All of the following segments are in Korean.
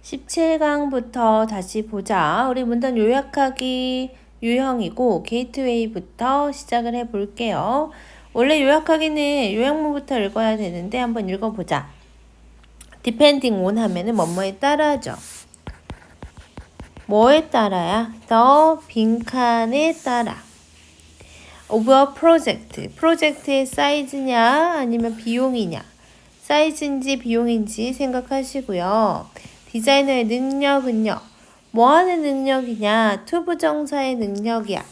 17강부터 다시 보자. 우리 문단 요약하기 유형이고 게이트웨이부터 시작을 해볼게요. 원래 요약하기는 요약문부터 읽어야 되는데 한번 읽어보자. depending on 하면은 뭐뭐에 따라죠. 뭐에 따라야? the 빈칸에 따라. of a project. 프로젝트의 사이즈냐 아니면 비용이냐. 사이즈인지 비용인지 생각하시고요. 디자이너의 능력은요. 뭐하는 능력이냐? to 부정사의 능력이야.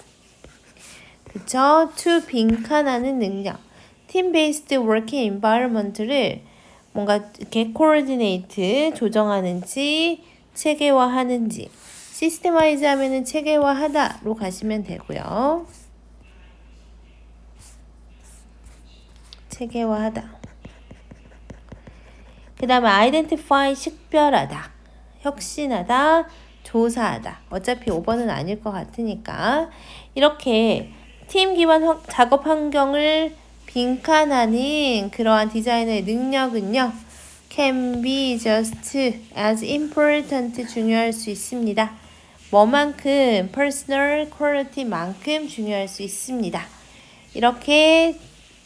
그쵸? to 빈칸하는 능력. team-based working environment를 뭔가 이렇게 coordinate 조정하는지 체계화하는지 시스템화이즈 하면은 체계화하다로 가시면 되고요. 체계화하다. 그 다음에 identify 식별하다, 혁신하다, 조사하다. 어차피 5번은 아닐 것 같으니까 이렇게 팀 기반 작업 환경을 빈칸하는 그러한 디자이너의 능력은요. can be just as important 중요할 수 있습니다. 뭐만큼 personal quality만큼 중요할 수 있습니다. 이렇게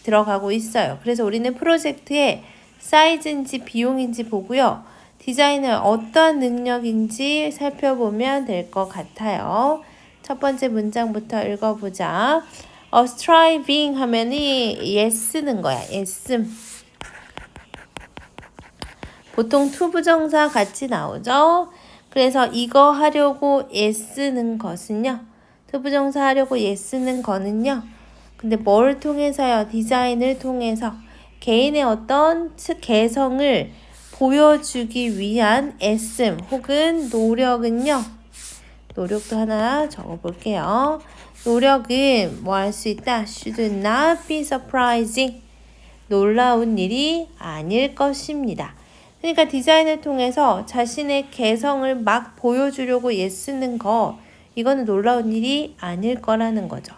들어가고 있어요. 그래서 우리는 프로젝트에 사이즈인지 비용인지 보고요. 디자인을 어떤 능력인지 살펴보면 될 것 같아요. 첫 번째 문장부터 읽어보자. striving 하면이 yes는 거야. yes. 보통 to 부정사 같이 나오죠. 그래서 이거 하려고 yes는 것은요. to 부정사 하려고 yes는 거는요. 근데 뭘 통해서요? 디자인을 통해서 개인의 어떤 개성을 보여주기 위한 애씀 혹은 노력은요. 노력도 하나 적어볼게요. 노력은 뭐 할 수 있다? Should not be surprising. 놀라운 일이 아닐 것입니다. 그러니까 디자인을 통해서 자신의 개성을 막 보여주려고 애쓰는 거 이거는 놀라운 일이 아닐 거라는 거죠.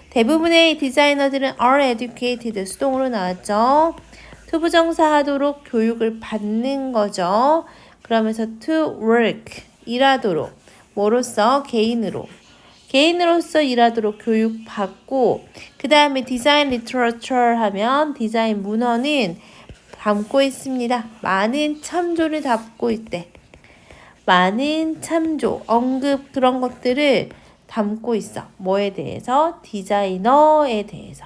대부분의 디자이너들은 are educated 수동으로 나왔죠. to 부정사 하도록 교육을 받는 거죠. 그러면서 to work 일하도록 뭐로써? 개인으로서 일하도록 교육받고 그 다음에 디자인 리터러처 하면 디자인 문헌은 담고 있습니다. 많은 참조를 담고 있대. 많은 참조, 언급 그런 것들을 담고 있어. 뭐에 대해서? 디자이너에 대해서.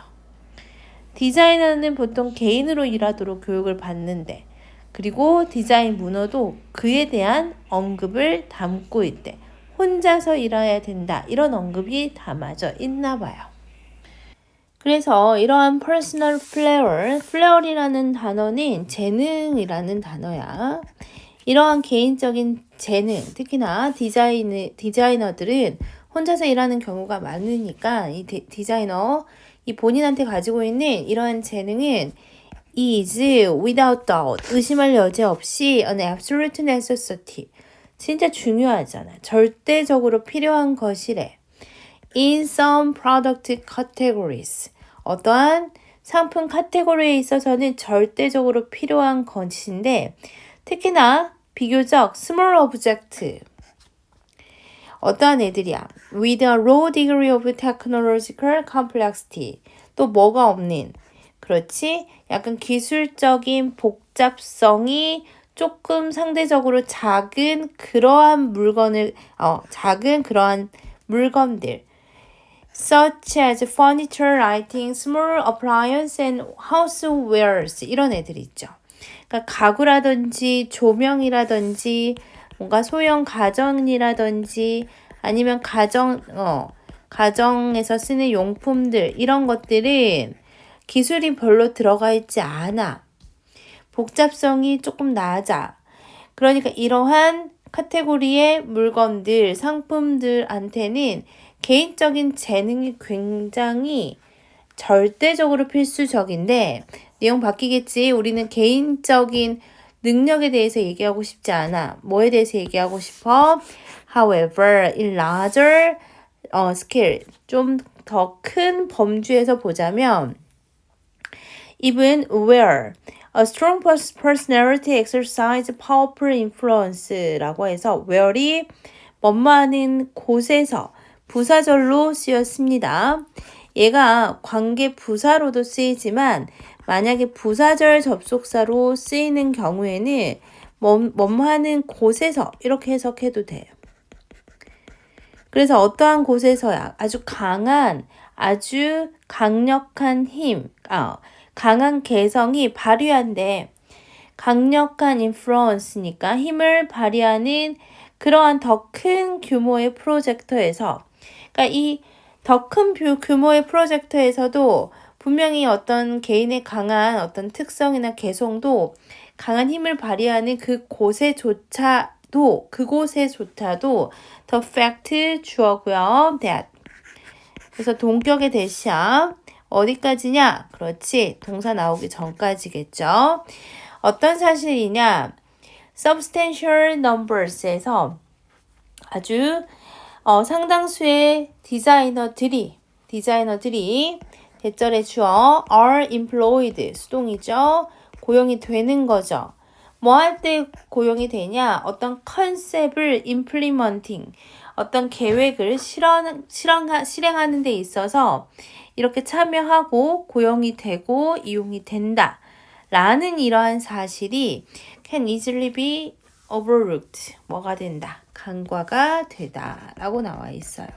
디자이너는 보통 개인으로 일하도록 교육을 받는데 그리고 디자인 문화도 그에 대한 언급을 담고 있대. 혼자서 일해야 된다. 이런 언급이 담아져 있나 봐요. 그래서 이러한 personal flair이라는 단어는 재능이라는 단어야. 이러한 개인적인 재능, 특히나 디자이너들은 혼자서 일하는 경우가 많으니까 이 디자이너, 이 본인한테 가지고 있는 이러한 재능은 is without doubt, 의심할 여지 없이 an absolute necessity, 진짜 중요하잖아. 절대적으로 필요한 것이래. In some product categories, 어떠한 상품 카테고리에 있어서는 절대적으로 필요한 것인데 특히나 비교적 small object, 어떠한 애들이야? With a low degree of technological complexity. 또 뭐가 없는? 그렇지? 약간 기술적인 복잡성이 조금 상대적으로 작은 그러한 작은 그러한 물건들. Such as furniture, lighting, small appliance and housewares. 이런 애들이 있죠. 그러니까 가구라든지 조명이라든지 뭔가 소형 가전이라든지 아니면 가정에서 쓰는 용품들 이런 것들은 기술이 별로 들어가 있지 않아. 복잡성이 조금 낮아. 그러니까 이러한 카테고리의 물건들, 상품들한테는 개인적인 재능이 굉장히 절대적으로 필수적인데 내용 바뀌겠지. 우리는 개인적인 능력에 대해서 얘기하고 싶지 않아. 뭐에 대해서 얘기하고 싶어? However, in larger scale, 좀 더 큰 범주에서 보자면 even aware, A strong personality exercise powerful influence라고 해서 where이 뭐뭐하는 곳에서 부사절로 쓰였습니다. 얘가 관계 부사로도 쓰이지만 만약에 부사절 접속사로 쓰이는 경우에는 뭐뭐하는 곳에서 이렇게 해석해도 돼요. 그래서 어떠한 곳에서야 아주 강한, 아주 강력한 힘, 강한 개성이 발휘한데 강력한 인플루언스니까 힘을 발휘하는 그러한 더 큰 규모의 프로젝터에서 그러니까 이 더 큰 규모의 프로젝터에서도 분명히 어떤 개인의 강한 어떤 특성이나 개성도 강한 힘을 발휘하는 그곳에조차도 the fact 주어고요. that. 그래서 동격의 대시야 어디까지냐? 그렇지. 동사 나오기 전까지겠죠. 어떤 사실이냐? substantial numbers에서 아주 상당수의 디자이너들이 대절의 주어 are employed 수동이죠. 고용이 되는 거죠. 뭐 할 때 고용이 되냐? 어떤 컨셉을 implementing 어떤 계획을 실행하는 데 있어서 이렇게 참여하고 고용이 되고 이용이 된다. 라는 이러한 사실이 can easily be overlooked. 뭐가 된다? 간과가 되다. 라고 나와 있어요.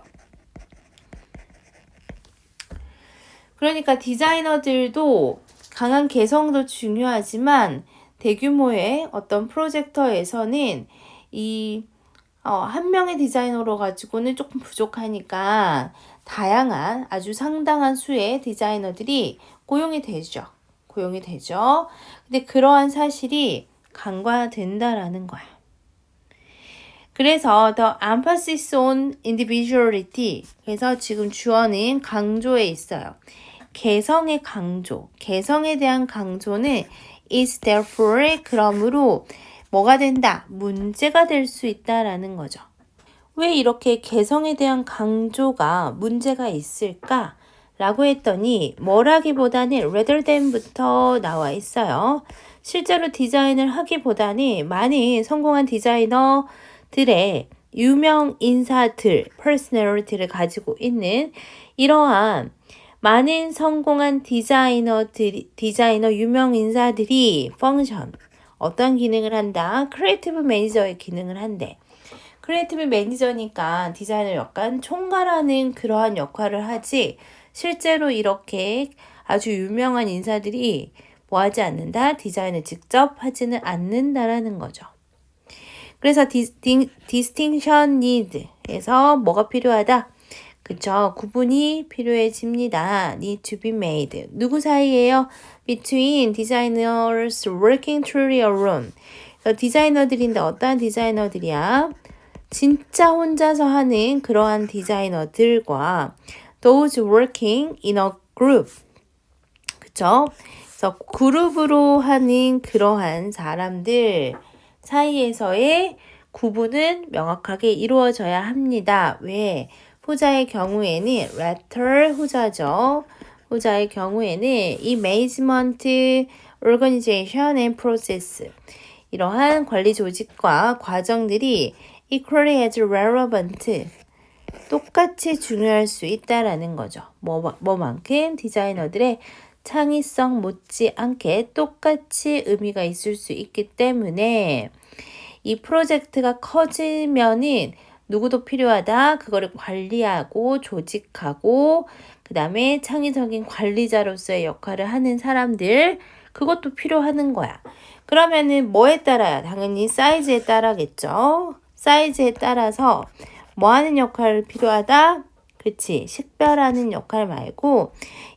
그러니까 디자이너들도 강한 개성도 중요하지만 대규모의 어떤 프로젝터에서는 한 명의 디자이너로 가지고는 조금 부족하니까 다양한 아주 상당한 수의 디자이너들이 고용이 되죠. 근데 그러한 사실이 간과된다라는 거야. 그래서 the emphasis on individuality. 그래서 지금 주어는 강조에 있어요. 개성의 강조. 개성에 대한 강조는 is therefore 그러므로 뭐가 된다? 문제가 될 수 있다라는 거죠. 왜 이렇게 개성에 대한 강조가 문제가 있을까? 라고 했더니 뭐라기보다는 rather than부터 나와 있어요. 실제로 디자인을 하기보다는 많이 성공한 디자이너들의 유명 인사들, personality를 가지고 있는 이러한 많은 성공한 디자이너 유명 인사들이 펑션, 어떤 기능을 한다? 크리에이티브 매니저의 기능을 한대. 크리에이티브 매니저니까 디자이너 약간 총괄하는 그러한 역할을 하지 실제로 이렇게 아주 유명한 인사들이 뭐 하지 않는다? 디자인을 직접 하지는 않는다라는 거죠. 그래서 distinction need에서 뭐가 필요하다? 그쵸. 구분이 필요해집니다. need to be made. 누구 사이에요? between designers working truly alone. 디자이너들인데 어떠한 디자이너들이야? 진짜 혼자서 하는 그러한 디자이너들과 those working in a group. 그쵸? 그래서 그룹으로 하는 그러한 사람들 사이에서의 구분은 명확하게 이루어져야 합니다. 왜? 후자의 경우에는 latter 후자죠. 후자의 경우에는 이 management, organization and process 이러한 관리 조직과 과정들이 equally as relevant 똑같이 중요할 수 있다라는 거죠. 뭐만큼 디자이너들의 창의성 못지않게 똑같이 의미가 있을 수 있기 때문에 이 프로젝트가 커지면은 누구도 필요하다. 그거를 관리하고 조직하고 그 다음에 창의적인 관리자로서의 역할을 하는 사람들 그것도 필요하는 거야. 그러면은 뭐에 따라야? 당연히 사이즈에 따라겠죠. 사이즈에 따라서 뭐 하는 역할을 필요하다? 그치. 식별하는 역할 말고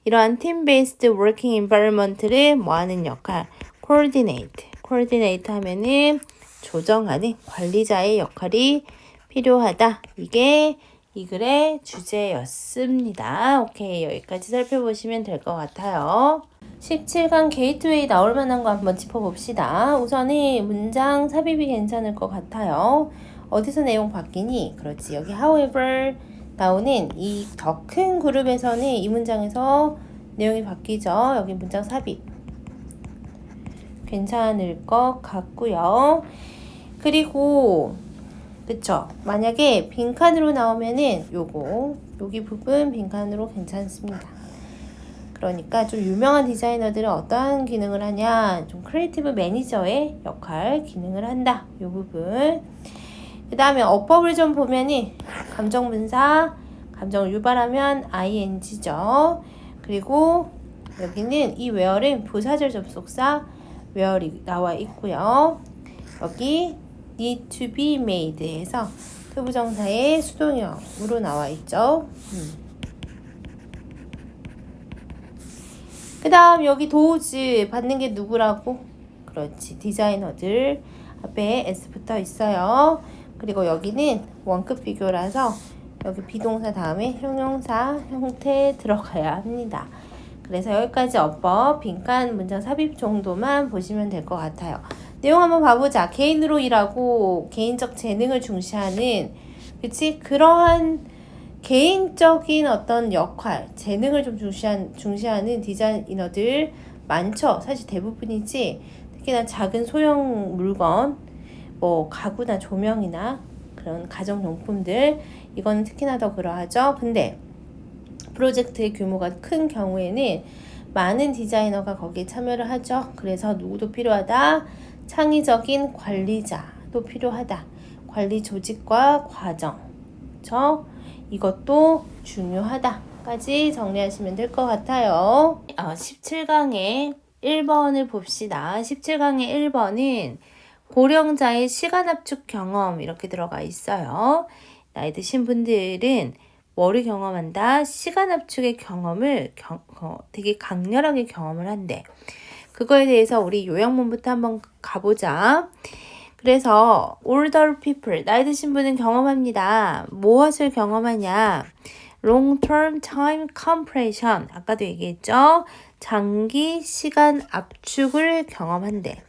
이러한 팀 베이스드 워킹 인바이러먼트를 뭐 하는 역할? 코디네이트 하면은 조정하는 관리자의 역할이 필요하다. 이게 이 글의 주제였습니다. 오케이. 여기까지 살펴보시면 될 것 같아요. 17강 게이트웨이 나올 만한 거 한번 짚어봅시다. 우선은 문장 삽입이 괜찮을 것 같아요. 어디서 내용 바뀌니? 그렇지. 여기 however 나오는 이 더 큰 그룹에서는 이 문장에서 내용이 바뀌죠. 여기 문장 삽입. 괜찮을 것 같고요. 그리고 그쵸? 만약에 빈칸으로 나오면은 여기 부분 빈칸으로 괜찮습니다. 그러니까 좀 유명한 디자이너들은 어떠한 기능을 하냐, 좀 크리에이티브 매니저의 역할 기능을 한다. 이 부분. 그 다음에 어퍼 버전 보면은 감정분사, 감정을 유발하면 ing죠. 그리고 여기는 이 where은 부사절 접속사 where이 나와 있고요. 여기 need to be made 해서 투부정사의 수동형으로 나와 있죠. 그 다음 여기 도우즈 받는 게 누구라고? 그렇지, 디자이너들 앞에 S 붙어 있어요. 그리고 여기는 원급 비교라서 여기 비동사 다음에 형용사 형태 들어가야 합니다. 그래서 여기까지 어법, 빈칸 문장 삽입 정도만 보시면 될 것 같아요. 내용 한번 봐보자. 개인으로 일하고 개인적 재능을 중시하는, 그치? 그러한 개인적인 어떤 역할, 재능을 좀 중시하는 디자이너들 많죠. 사실 대부분이지. 특히나 작은 소형 물건, 뭐 가구나 조명이나 그런 가정용품들, 이건 특히나 더 그러하죠. 근데 프로젝트의 규모가 큰 경우에는 많은 디자이너가 거기에 참여를 하죠. 그래서 누구도 필요하다? 창의적인 관리자도 필요하다. 관리 조직과 과정, 그렇죠? 이것도 중요하다까지 정리하시면 될 것 같아요. 17강의 1번을 봅시다. 17강의 1번은 고령자의 시간 압축 경험 이렇게 들어가 있어요. 나이 드신 분들은 뭐를 경험한다? 시간 압축의 경험을 되게 강렬하게 경험을 한대. 그거에 대해서 우리 요약문부터 한번 가보자. 그래서 older people, 나이 드신 분은 경험합니다. 무엇을 경험하냐? long-term time compression, 아까도 얘기했죠? 장기 시간 압축을 경험한대.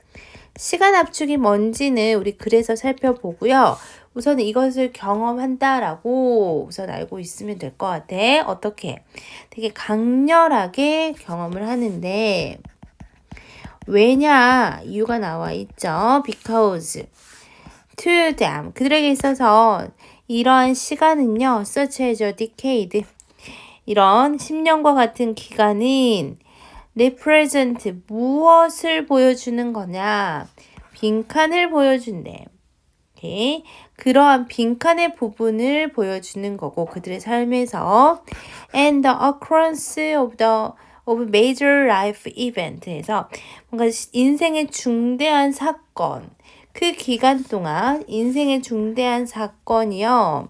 시간 압축이 뭔지는 우리 글에서 살펴보고요. 우선 이것을 경험한다라고 우선 알고 있으면 될 것 같아. 어떻게? 되게 강렬하게 경험을 하는데, 왜냐? 이유가 나와 있죠. Because to them, 그들에게 있어서 이러한 시간은요, such as a decade, 이런 10년과 같은 기간은 represent, 무엇을 보여주는 거냐? 빈칸을 보여준대. 오케이. 그러한 빈칸의 부분을 보여주는 거고, 그들의 삶에서 and the occurrence of major life event에서 뭔가 인생의 중대한 사건, 그 기간 동안 인생의 중대한 사건이요,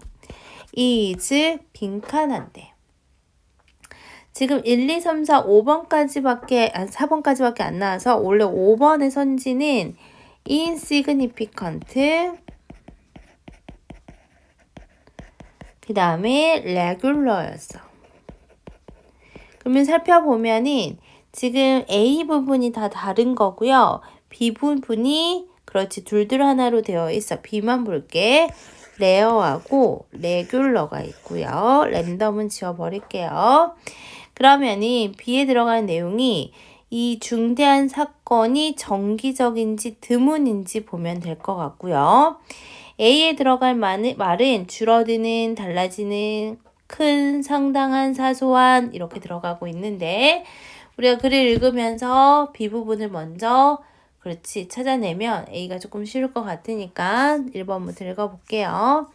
is 빈칸한데. 지금 1, 2, 3, 4, 4번까지밖에 안 나와서 원래 5번의 선지는 insignificant, 그 다음에 regular였어. 그러면 살펴보면은 지금 A 부분이 다 다른 거고요. B 부분이 그렇지 둘둘 하나로 되어 있어. B만 볼게. 레어하고 레귤러가 있고요. 랜덤은 지워버릴게요. 그러면은 B에 들어가는 내용이 이 중대한 사건이 정기적인지 드문인지 보면 될 것 같고요. A에 들어갈 말은 줄어드는, 달라지는, 큰, 상당한, 사소한 이렇게 들어가고 있는데, 우리가 글을 읽으면서 B 부분을 먼저 그렇지 찾아내면 A가 조금 쉬울 것 같으니까 1번부터 읽어볼게요.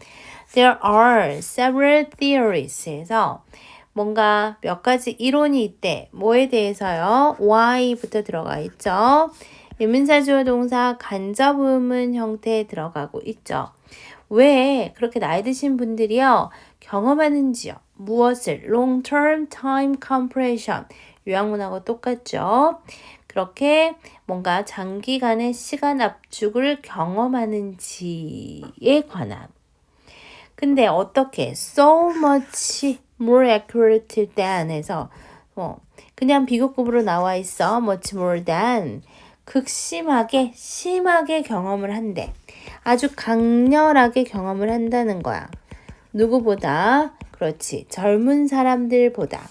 There are several theories 해서 뭔가 몇 가지 이론이 있대. 뭐에 대해서요? why부터 들어가 있죠. 의문사 주어 동사 간접 의문 형태에 들어가고 있죠. 왜 그렇게 나이 드신 분들이요 경험하는지요? 무엇을? long-term time compression, 요약문하고 똑같죠. 그렇게 뭔가 장기간의 시간 압축을 경험하는지에 관한. 근데 어떻게? so much more accurate than 해서 그냥 비교급으로 나와 있어. much more than, 극심하게 심하게 경험을 한대. 아주 강렬하게 경험을 한다는 거야. 누구보다? 그렇지, 젊은 사람들보다.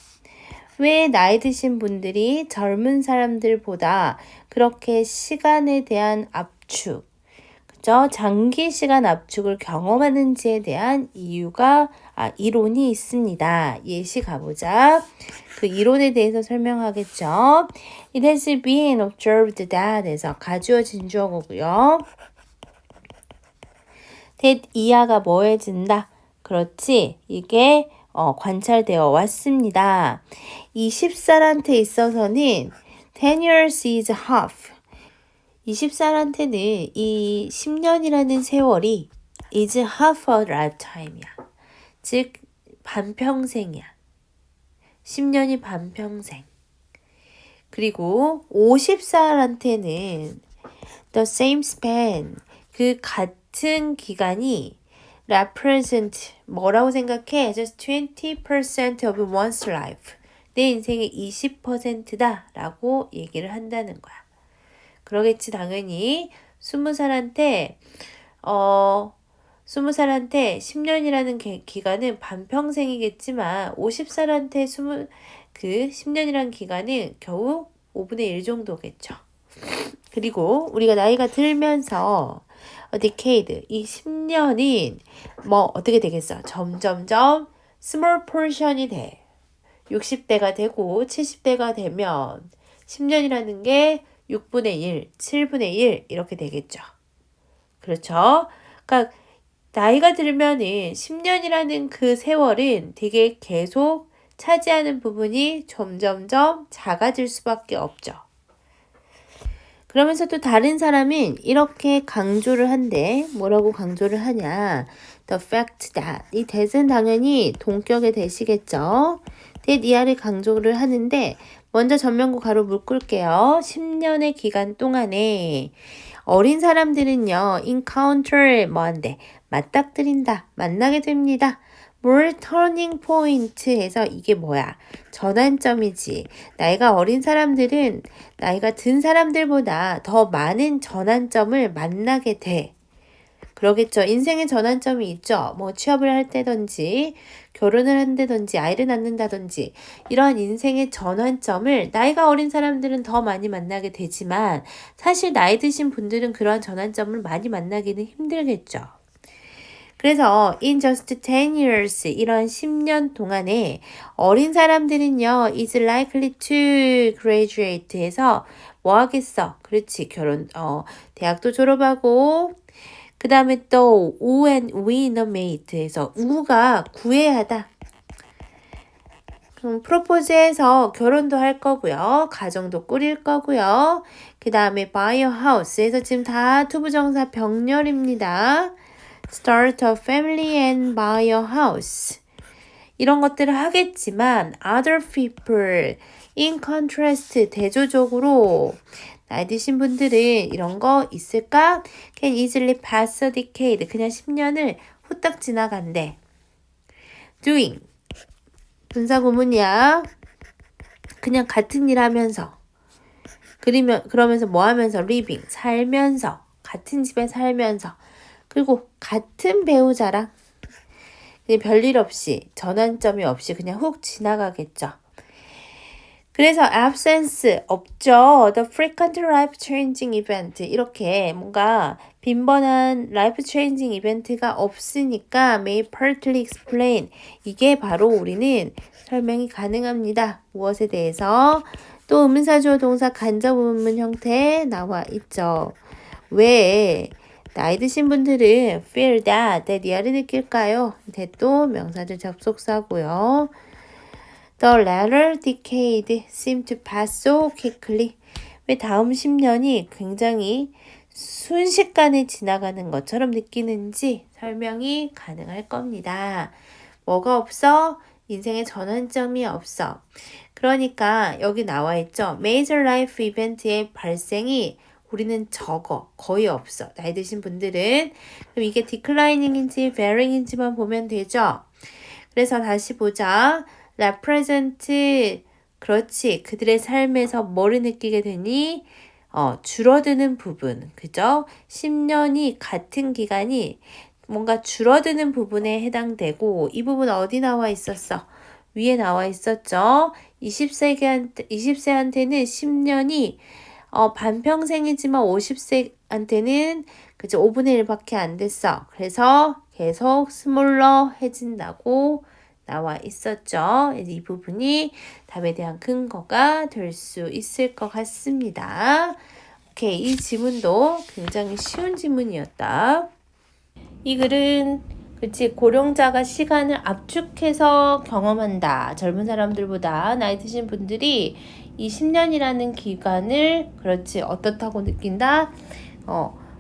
왜 나이 드신 분들이 젊은 사람들보다 그렇게 시간에 대한 압축, 그죠? 장기 시간 압축을 경험하는지에 대한 이론이 있습니다. 예시 가보자. 그 이론에 대해서 설명하겠죠. It has been observed that 에서 가주어진 주어고요. that 이하가 뭐해진다? 그렇지. 이게 관찰되어 왔습니다. 20살한테 있어서는 10 years is half. 20살한테는 이 10년이라는 세월이 is half a lifetime이야. 즉 반평생이야. 10년이 반평생. 그리고 50살한테는 the same span, 그 같은 기간이 represent, 뭐라고 생각해? Just 20% of one's life. 내 인생의 20%다 라고 얘기를 한다는 거야. 그러겠지, 당연히. 20살한테 10년이라는 기간은 반평생이겠지만 50살한테 10년이라는 기간은 겨우 5분의 1 정도겠죠. 그리고 우리가 나이가 들면서 decade, 이 10년이 어떻게 되겠어? 점점점 small portion이 돼. 60대가 되고 70대가 되면 10년이라는 게 6분의 1, 7분의 1 이렇게 되겠죠. 그렇죠? 그러니까 나이가 들면은 10년이라는 그 세월은 되게 계속 차지하는 부분이 점점점 작아질 수밖에 없죠. 그러면서 또 다른 사람은 이렇게 강조를 한대. 뭐라고 강조를 하냐? The fact that. 이 that은 당연히 동격의 that이겠죠. that 이하를 강조를 하는데 먼저 전면구 가로 묶을게요. 10년의 기간 동안에 어린 사람들은요. encounter 뭐한대? 맞닥뜨린다. 만나게 됩니다. more turning point에서 이게 뭐야? 전환점이지. 나이가 어린 사람들은 나이가 든 사람들보다 더 많은 전환점을 만나게 돼. 그러겠죠. 인생의 전환점이 있죠. 뭐 취업을 할 때든지 결혼을 한다든지 아이를 낳는다든지 이러한 인생의 전환점을 나이가 어린 사람들은 더 많이 만나게 되지만 사실 나이 드신 분들은 그러한 전환점을 많이 만나기는 힘들겠죠. 그래서 in just 10 years 이런 10년 동안에 어린 사람들은요 is likely to graduate 해서 뭐 하겠어? 그렇지. 대학도 졸업하고 그 다음에 또 woo and win a mate 해서 우가 구애하다. 그럼 프로포즈해서 결혼도 할 거고요. 가정도 꾸릴 거고요. 그 다음에 buy a house 해서 지금 다 투부정사 병렬입니다. start a family and buy a house. 이런 것들을 하겠지만 other people in contrast 대조적으로 나이 드신 분들은 이런 거 있을까? can easily pass a decade. 그냥 10년을 후딱 지나간대. doing. 분사구문이야. 그냥 같은 일 하면서. 그러면서 뭐 하면서? living. 살면서. 같은 집에 살면서. 그리고 같은 배우자랑 그냥 별일 없이 전환점이 없이 그냥 훅 지나가겠죠. 그래서 absence 없죠. The frequent life changing event 이렇게 뭔가 빈번한 life changing 이벤트가 없으니까 may partly explain 이게 바로 우리는 설명이 가능합니다. 무엇에 대해서? 또 의문사주어 동사 간접 의문 형태 나와 있죠. 왜 나이 드신 분들은 feel that 이하를 느낄까요? that도 명사절 접속사고요. The latter decade seemed to pass so quickly. 왜 다음 10년이 굉장히 순식간에 지나가는 것처럼 느끼는지 설명이 가능할 겁니다. 뭐가 없어? 인생의 전환점이 없어. 그러니까 여기 나와 있죠. Major life event의 발생이 우리는 적어. 거의 없어. 나이 드신 분들은. 그럼 이게 declining인지 varying인지만 보면 되죠. 그래서 다시 보자. represent 그렇지. 그들의 삶에서 뭐를 느끼게 되니? 줄어드는 부분. 그죠? 10년이 같은 기간이 뭔가 줄어드는 부분에 해당되고 이 부분 어디 나와 있었어? 위에 나와 있었죠? 20세한테는 10년이 반평생이지만 50세한테는 그치 5분의 1밖에 안 됐어. 그래서 계속 스몰러해진다고 나와 있었죠. 이 부분이 답에 대한 근거가 될 수 있을 것 같습니다. 오케이, 이 지문도 굉장히 쉬운 지문이었다. 이 글은 그치 고령자가 시간을 압축해서 경험한다. 젊은 사람들보다 나이 드신 분들이 이 10년이라는 기간을 그렇지 어떻다고 느낀다?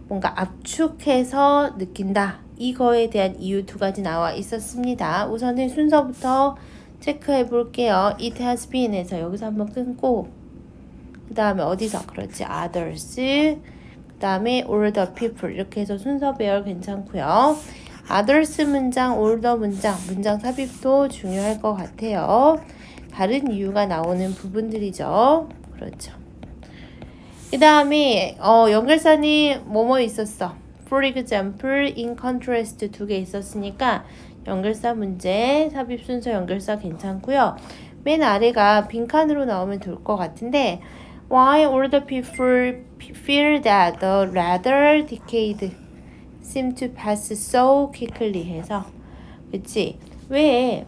뭔가 압축해서 느낀다. 이거에 대한 이유 두 가지 나와 있었습니다. 우선은 순서부터 체크해 볼게요. It has been에서 여기서 한번 끊고 그 다음에 어디서? 그렇지 others 그 다음에 older people 이렇게 해서 순서 배열 괜찮고요. others 문장, older 문장 삽입도 중요할 것 같아요. 다른 이유가 나오는 부분들이죠. 그렇죠. 그 다음에 연결사는 뭐뭐 있었어. For example, in contrast 두 개 있었으니까 연결사 문제, 삽입 순서 연결사 괜찮고요. 맨 아래가 빈칸으로 나오면 될 것 같은데 Why older people feel that the latter decade seem to pass so quickly 해서 그치? 왜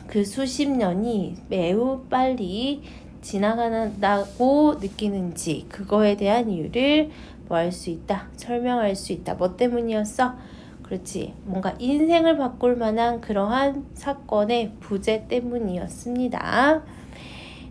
그 수십 년이 매우 빨리 지나간다고 느끼는지 그거에 대한 이유를 뭐 할 수 있다. 설명할 수 있다. 뭐 때문이었어? 그렇지. 뭔가 인생을 바꿀 만한 그러한 사건의 부재 때문이었습니다.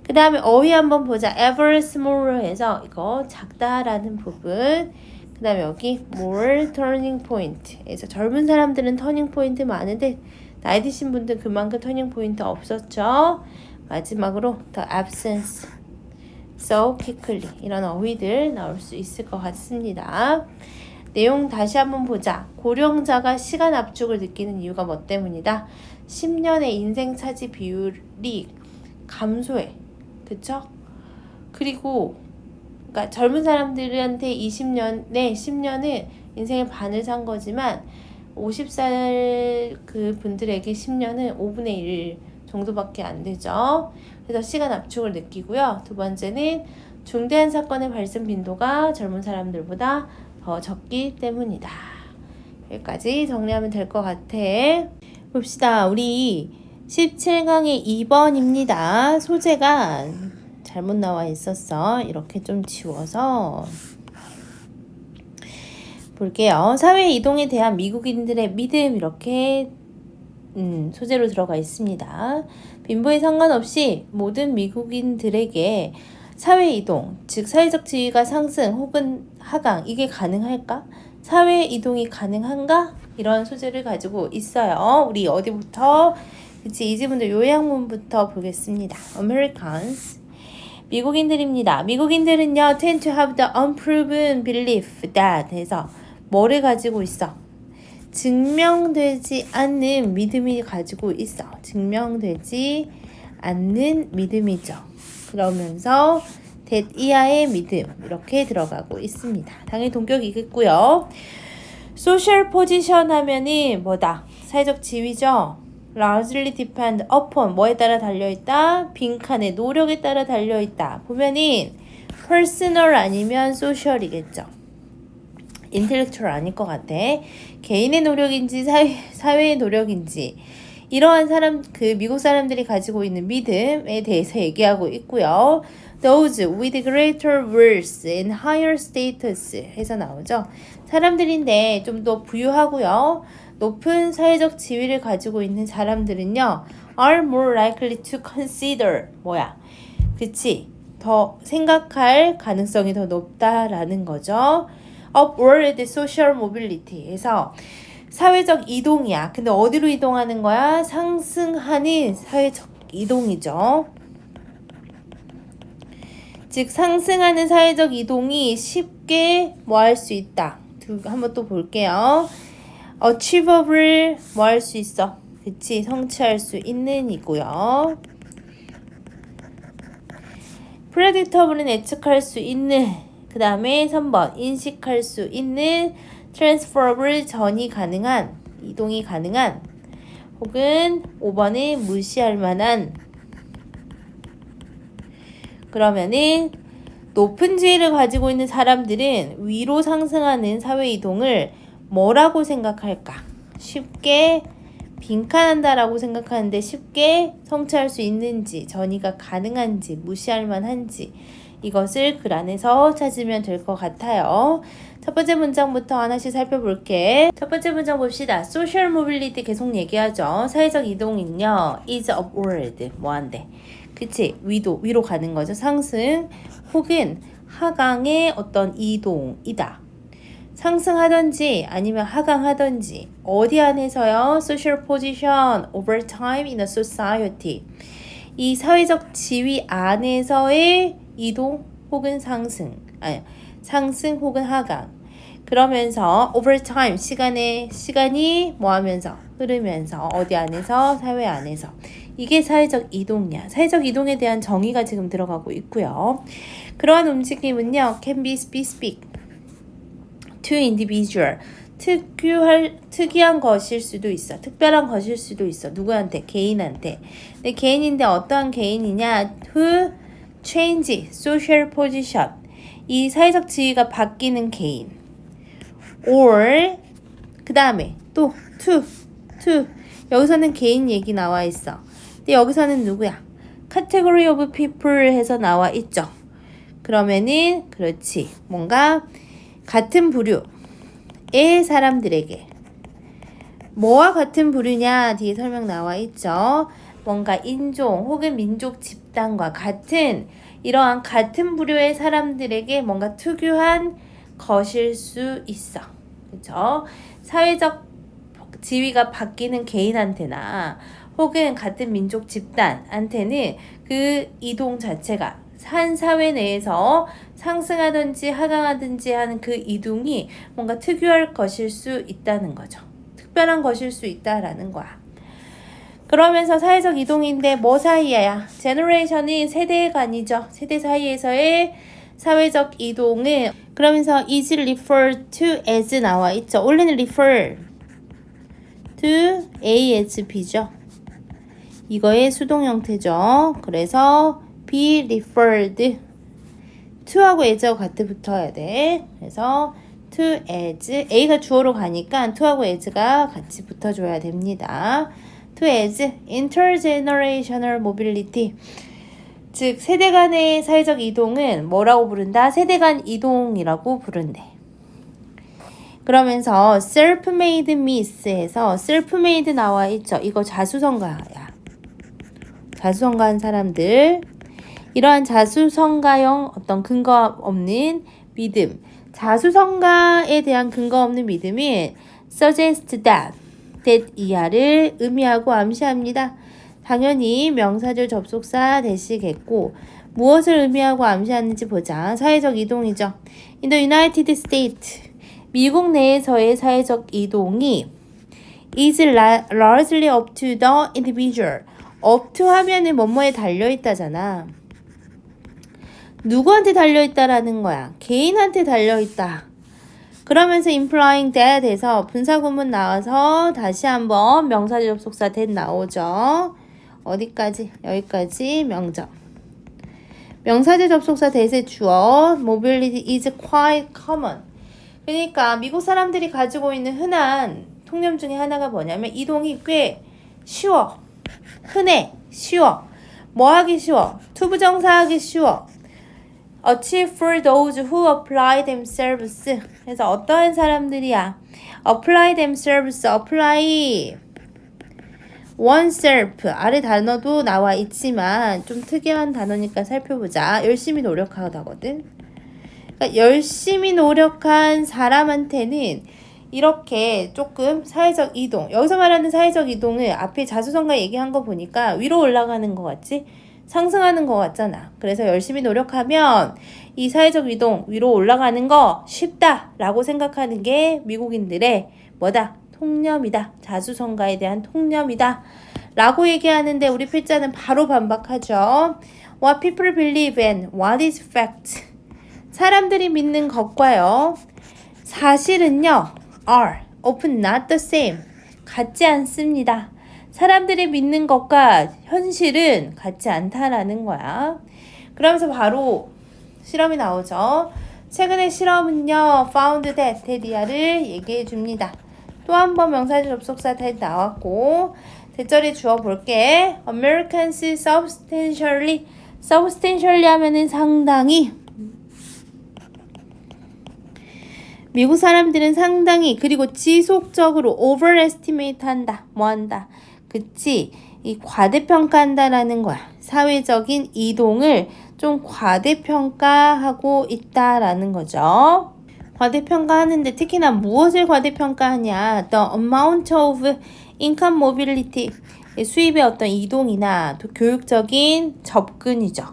그 다음에 어휘 한번 보자. ever smaller 해서 이거 작다라는 부분. 그 다음에 여기 more turning point 해서 젊은 사람들은 터닝 포인트 많은데 나이 드신 분들 그만큼 터닝 포인트 없었죠. 마지막으로 the absence so quickly 이런 어휘들 나올 수 있을 것 같습니다. 내용 다시 한번 보자. 고령자가 시간 압축을 느끼는 이유가 뭐 때문이다? 10년의 인생 차지 비율이 감소해. 그쵸? 그리고 그러니까 젊은 사람들한테 10년은 인생의 반을 산 거지만 50살 그 분들에게 10년은 5분의 1 정도밖에 안 되죠. 그래서 시간 압축을 느끼고요. 두 번째는 중대한 사건의 발생 빈도가 젊은 사람들보다 더 적기 때문이다. 여기까지 정리하면 될 것 같아. 봅시다. 우리 17강의 2번입니다. 소재가 잘못 나와 있었어. 이렇게 좀 지워서 볼게요. 사회 이동에 대한 미국인들의 믿음 이렇게 소재로 들어가 있습니다. 빈부에 상관없이 모든 미국인들에게 사회 이동, 즉 사회적 지위가 상승 혹은 하강 이게 가능할까? 사회 이동이 가능한가? 이런 소재를 가지고 있어요. 우리 어디부터? 그치, 이 지문도 요약문부터 보겠습니다. Americans 미국인들입니다. 미국인들은요 tend to have the unproven belief that 해서 뭐를 가지고 있어? 증명되지 않는 믿음이 가지고 있어. 증명되지 않는 믿음이죠. 그러면서 that 이하의 믿음 이렇게 들어가고 있습니다. 당연히 동격이겠고요. social position 하면은 뭐다? 사회적 지위죠. largely depend upon 뭐에 따라 달려있다? 빈칸의 노력에 따라 달려있다. 보면은 personal 아니면 social이겠죠. 인텔렉츄얼 아닐 것 같아. 개인의 노력인지 사회의 노력인지 이러한 그 미국 사람들이 가지고 있는 믿음에 대해서 얘기하고 있고요. Those with greater wealth and higher status 해서 나오죠. 사람들인데 좀 더 부유하고요. 높은 사회적 지위를 가지고 있는 사람들은요. are more likely to consider 뭐야? 그치? 더 생각할 가능성이 더 높다라는 거죠. upward social mobility에서 사회적 이동이야. 근데 어디로 이동하는 거야? 상승하는 사회적 이동이죠. 즉 상승하는 사회적 이동이 쉽게 뭐 할 수 있다. 한번 또 볼게요. achievable 뭐 할 수 있어? 그치? 성취할 수 있는 이고요. predictable은 예측할 수 있는 그 다음에 3번 인식할 수 있는 transferable 전이 가능한 이동이 가능한 혹은 5번에 무시할 만한 그러면은 높은 지위를 가지고 있는 사람들은 위로 상승하는 사회 이동을 뭐라고 생각할까? 쉽게 빈칸한다라고 생각하는데 쉽게 성취할 수 있는지, 전이가 가능한지, 무시할 만한지 이것을 글 안에서 찾으면 될 것 같아요. 첫 번째 문장부터 하나씩 살펴볼게. 첫 번째 문장 봅시다. Social mobility 계속 얘기하죠. 사회적 이동은요. is upward. 뭐한대? 그치? 위로 가는 거죠. 상승 혹은 하강의 어떤 이동이다. 상승하든지 아니면 하강하든지 어디 안에서요? Social position over time in a society. 이 사회적 지위 안에서의 이동 혹은 상승 혹은 하강. 그러면서 over time 시간이 뭐 하면서 흐르면서 어디 안에서 사회 안에서 이게 사회적 이동이야. 사회적 이동에 대한 정의가 지금 들어가고 있고요. 그러한 움직임은요 can be specific to individual 특이한 것일 수도 있어. 특별한 것일 수도 있어. 누구한테? 개인한테. 근데 개인인데 어떠한 개인이냐? who change social position. 이 사회적 지위가 바뀌는 개인. or 그 다음에 또 to 여기서는 개인 얘기 나와 있어. 근데 여기서는 누구야? category of people 해서 나와 있죠. 그러면은 그렇지. 뭔가 같은 부류의 사람들에게 뭐와 같은 부류냐 뒤에 설명 나와 있죠. 뭔가 인종 혹은 민족 집단과 같은 이러한 같은 부류의 사람들에게 뭔가 특유한 것일 수 있어. 그렇죠? 사회적 지위가 바뀌는 개인한테나 혹은 같은 민족 집단한테는 그 이동 자체가 한 사회 내에서 상승하든지 하강하든지 하는 그 이동이 뭔가 특유할 것일 수 있다는 거죠. 특별한 것일 수 있다라는 거야. 그러면서 사회적 이동인데 뭐 사이야? 제너레이션이 세대 간이죠. 세대 사이에서의 사회적 이동은 그러면서 is referred to as 나와 있죠. 원래는 refer to A as B죠. 이거의 수동 형태죠. 그래서 be referred to하고 as하고 같이 붙어야 돼. 그래서 to as A가 주어로 가니까 to하고 as가 같이 붙어줘야 됩니다. to as intergenerational mobility 즉 세대 간의 사회적 이동은 뭐라고 부른다? 세대 간 이동이라고 부른대. 그러면서 self-made miss에서 self-made 나와 있죠. 이거 자수성가야. 자수성가한 사람들 이러한 자수성가형 어떤 근거 없는 믿음 자수성가에 대한 근거 없는 믿음이 suggest that 이하를 의미하고 암시합니다. 당연히 명사절 접속사 대시겠고 무엇을 의미하고 암시하는지 보자. 사회적 이동이죠. In the United States 미국 내에서의 사회적 이동이 is largely up to the individual. up to 하면은 뭐뭐에 달려있다잖아. 누구한테 달려있다라는 거야? 개인한테 달려있다. 그러면서 implying that 해서 분사구문 나와서 다시 한번 명사절 접속사 that 나오죠. 어디까지? 여기까지 명적. 명사절 접속사 that의 주어 mobility is quite common. 그러니까 미국 사람들이 가지고 있는 흔한 통념 중에 하나가 뭐냐면 이동이 꽤 쉬워. 흔해. 쉬워. 뭐 하기 쉬워? 투부정사 하기 쉬워. achieve for those who apply themselves. 그래서 어떠한 사람들이야? apply themselves. apply oneself. 아래 단어도 나와 있지만 좀 특이한 단어니까 살펴보자. 열심히 노력하다거든. 그러니까 열심히 노력한 사람한테는 이렇게 조금 사회적 이동. 여기서 말하는 사회적 이동은 앞에 자수성가 얘기한 거 보니까 위로 올라가는 거 같지? 상승하는 거 같잖아. 그래서 열심히 노력하면 이 사회적 이동 위로 올라가는 거 쉽다라고 생각하는 게 미국인들의 뭐다? 통념이다. 자수성가에 대한 통념이다. 라고 얘기하는데 우리 필자는 바로 반박하죠. What people believe and what is fact. 사람들이 믿는 것과요. 사실은요. are often not the same. 같지 않습니다. 사람들이 믿는 것과 현실은 같지 않다라는 거야. 그러면서 바로 실험이 나오죠. 최근의 실험은요, found that, that이야를 얘기해 줍니다. 또 한 번 명사절 접속사 that 나왔고, 대절에 주어 볼게. Americans substantially 하면은 상당히, 미국 사람들은 상당히, 그리고 지속적으로 overestimate 한다. 뭐 한다? 그치? 이 과대평가한다라는 거야. 사회적인 이동을 좀 과대평가하고 있다라는 거죠. 과대평가하는데 특히나 무엇을 과대평가하냐? The amount of income mobility, 수입의 어떤 이동이나 또 교육적인 접근이죠.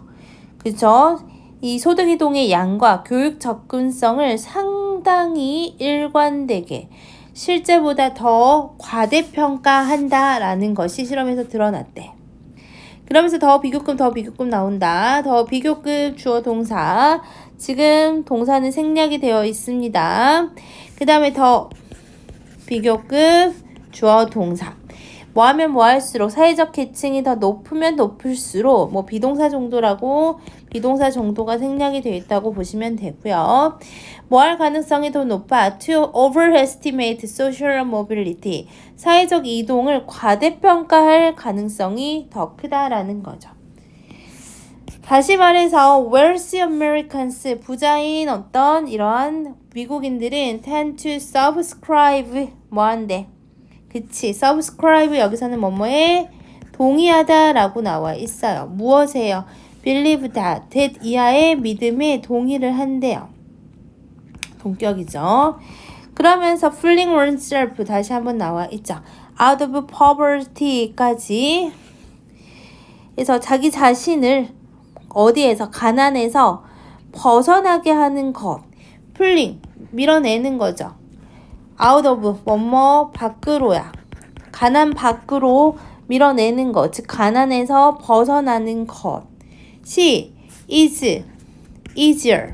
그죠? 이 소득 이동의 양과 교육 접근성을 상당히 일관되게 실제보다 더 과대평가한다라는 것이 실험에서 드러났대. 그러면서 더 비교급 나온다. 더 비교급 주어 동사. 지금 동사는 생략이 되어 있습니다. 그 다음에 더 비교급 주어 동사. 뭐 하면 뭐 할수록 사회적 계층이 더 높으면 높을수록 뭐 비동사 정도라고 비동사 정도가 생략이 되어 있다고 보시면 되고요. 뭐 할 가능성이 더 높아? To overestimate social mobility. 사회적 이동을 과대평가할 가능성이 더 크다라는 거죠. 다시 말해서 wealthy Americans, 부자인 어떤 이러한 미국인들은 tend to subscribe 뭐 한대? 그치, subscribe 여기서는 뭐뭐에 동의하다 라고 나와 있어요. 무엇에요? believe that 이하의 믿음에 동의를 한대요. 동격이죠. 그러면서 fling oneself 다시 한번 나와 있죠. out of poverty까지 그래서 자기 자신을 어디에서 가난에서 벗어나게 하는 것, fling 밀어내는 거죠. out of 뭐뭐 밖으로야. 가난 밖으로 밀어내는 것, 즉 가난에서 벗어나는 것이 is easier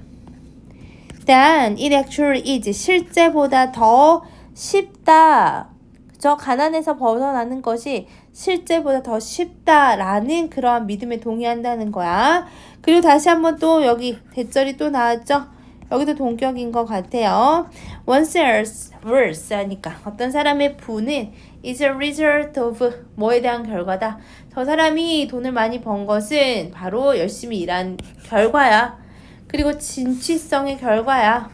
than it actually is. 실제보다 더 쉽다. 그죠? 가난에서 벗어나는 것이 실제보다 더 쉽다라는 그러한 믿음에 동의한다는 거야. 그리고 다시 한번 또 여기 대절이 또 나왔죠? 여기도 동격인 것 같아요. One's worth 하니까 어떤 사람의 부는 is a result of 뭐에 대한 결과다. 저 사람이 돈을 많이 번 것은 바로 열심히 일한 결과야. 그리고 진취성의 결과야.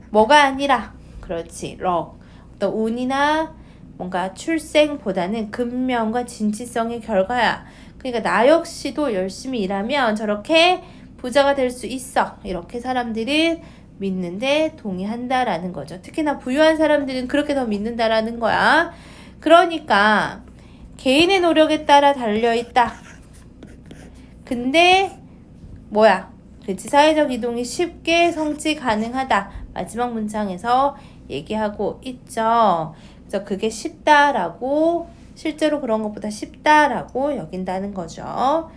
뭐가 아니라 그렇지. 럭. 어떤 운이나 뭔가 출생보다는 근면과 진취성의 결과야. 그러니까 나 역시도 열심히 일하면 저렇게 부자가 될 수 있어. 이렇게 사람들은 믿는데 동의한다라는 거죠. 특히나 부유한 사람들은 그렇게 더 믿는다라는 거야. 그러니까 개인의 노력에 따라 달려있다. 근데 뭐야? 그치, 사회적 이동이 쉽게 성취 가능하다. 마지막 문장에서 얘기하고 있죠. 그래서 그게 쉽다라고, 실제로 그런 것보다 쉽다라고 여긴다는 거죠.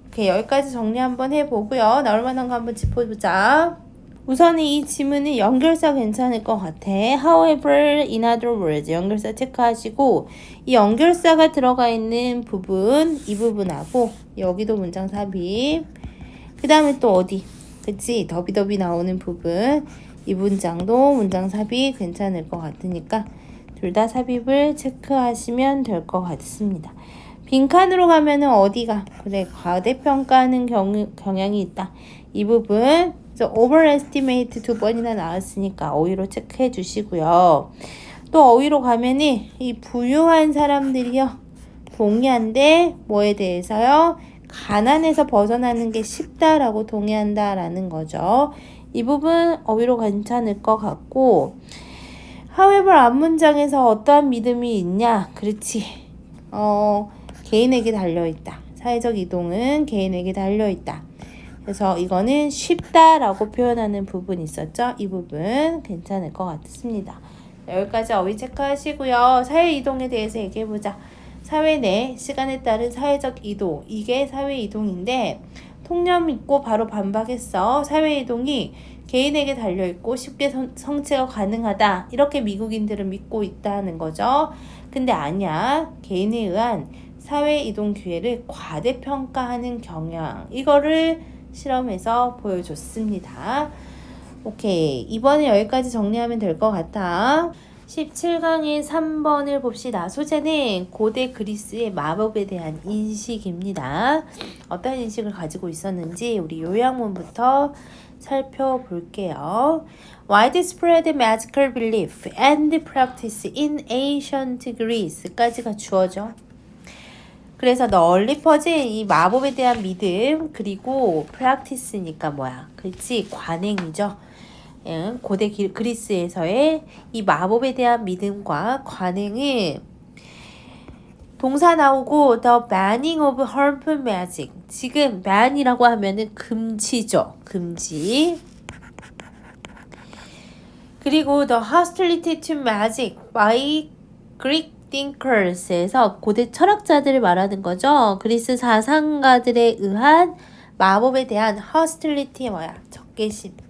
오케이, 여기까지 정리 한번 해보고요. 나올 만한 거 한번 짚어보자. 우선 이 지문은 연결사 괜찮을 것 같아. However, in other words, 연결사 체크하시고 이 연결사가 들어가 있는 부분, 이 부분하고 여기도 문장 삽입. 그 다음에 또 어디? 그치? 더비더비 나오는 부분. 이 문장도 문장 삽입 괜찮을 것 같으니까 둘 다 삽입을 체크하시면 될 것 같습니다. 빈칸으로 가면은 어디가? 그래, 과대평가하는 경향이 있다. 이 부분, overestimate 2번이나 나왔으니까 어휘로 체크해 주시고요. 또 어휘로 가면은 이 부유한 사람들이요. 동의한데 뭐에 대해서요? 가난에서 벗어나는 게 쉽다라고 동의한다라는 거죠. 이 부분 어휘로 괜찮을 것 같고, however 앞문장에서 어떠한 믿음이 있냐? 그렇지. 개인에게 달려있다. 사회적 이동은 개인에게 달려있다. 그래서 이거는 쉽다라고 표현하는 부분이 있었죠. 이 부분 괜찮을 것 같습니다. 여기까지 어휘 체크하시고요. 사회 이동에 대해서 얘기해보자. 사회 내 시간에 따른 사회적 이동, 이게 사회 이동인데 통념 있고 바로 반박했어. 사회 이동이 개인에게 달려있고 쉽게 성취가 가능하다. 이렇게 미국인들은 믿고 있다는 거죠. 근데 아니야. 개인에 의한 사회 이동 기회를 과대평가하는 경향. 이거를 실험에서 보여줬습니다. 오케이. 이번에 여기까지 정리하면 될 것 같아. 17강의 3번을 봅시다. 소재는 고대 그리스의 마법에 대한 인식입니다. 어떤 인식을 가지고 있었는지 우리 요약문부터 살펴볼게요. Widespread magical belief and practice in ancient Greece까지가 주어져. 그래서 널리 퍼진 이 마법에 대한 믿음 그리고 practice니까 뭐야? 그렇지? 관행이죠. 고대 그리스에서의 이 마법에 대한 믿음과 관행은 동사 나오고 the banning of harmful magic. 지금 ban이라고 하면은 금지죠. 금지. 그리고 the hostility to magic by Greek thinkers에서 고대 철학자들을 말하는 거죠. 그리스 사상가들에 의한 마법에 대한 hostility 뭐야? 적개심.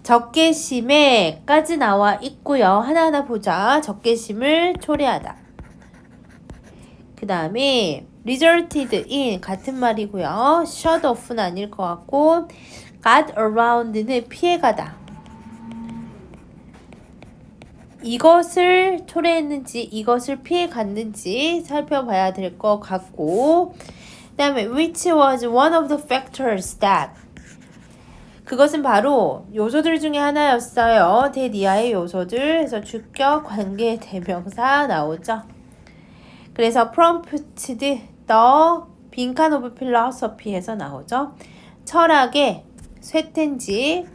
적개심에까지 나와 있고요. 하나하나 보자. 적개심을 초래하다. 그 다음에 resulted in 같은 말이고요. shut off는 아닐 것 같고 got around는 피해가다. 이것을 초래했는지 이것을 피해갔는지 살펴봐야 될 것 같고 그 다음에 which was one of the factors that 그것은 바로 요소들 중에 하나였어요. 대니아의 요소들. 그래서 주격, 관계, 대명사 나오죠. 그래서 prompted the 빈칸 of philosophy에서 나오죠. 철학의 쇠퇴인지